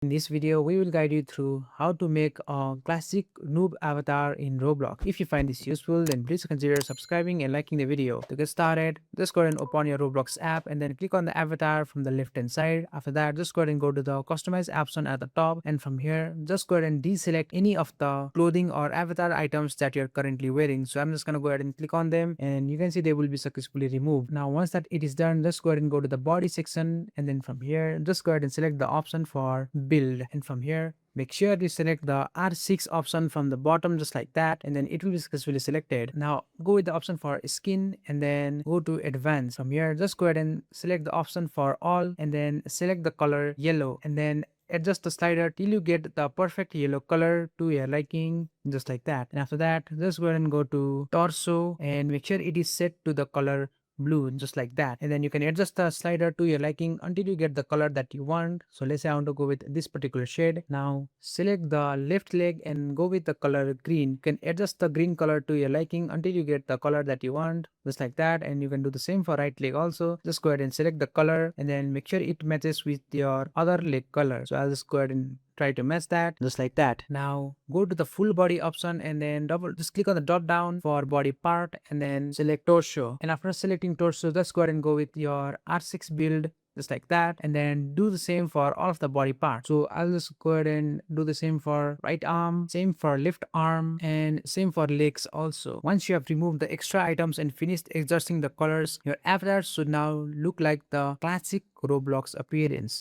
In this video, we will guide you through how to make a classic noob avatar in Roblox. If you find this useful, then please consider subscribing and liking the video. To get started, just go ahead and open your Roblox app and then click on the avatar from the left hand side. After that, just go ahead and go to the customize option at the top, and from here, just go ahead and deselect any of the clothing or avatar items that you're currently wearing. So I'm just gonna go ahead and click on them, and you can see they will be successfully removed. Now once that it is done, just go ahead and go to the body section, and then from here, just go ahead and select the option for build, and from here make sure you select the R6 option from the bottom just like that, and then it will be successfully selected. Now go with the option for skin and then go to advanced. From here just go ahead and select the option for all and then select the color yellow, and then adjust the slider till you get the perfect yellow color to your liking, just like that. And after that, just go ahead and go to torso and make sure it is set to the color blue, just like that. And then you can adjust the slider to your liking until you get the color that you want. So let's say I want to go with this particular shade. Now select the left leg and go with the color green. You can adjust the green color to your liking until you get the color that you want, just like that. And you can do the same for right leg also. Just go ahead and select the color and then make sure it matches with your other leg color. So I'll just go ahead and try to match that, just like that. Now go to the full body option and then just click on the drop down for body part and then select torso. And after selecting torso, just go ahead and go with your R6 build, just like that, and then do the same for all of the body parts. So I'll just go ahead and do the same for right arm, same for left arm, and same for legs also. Once you have removed the extra items and finished adjusting the colors, your avatar should now look like the classic Roblox appearance.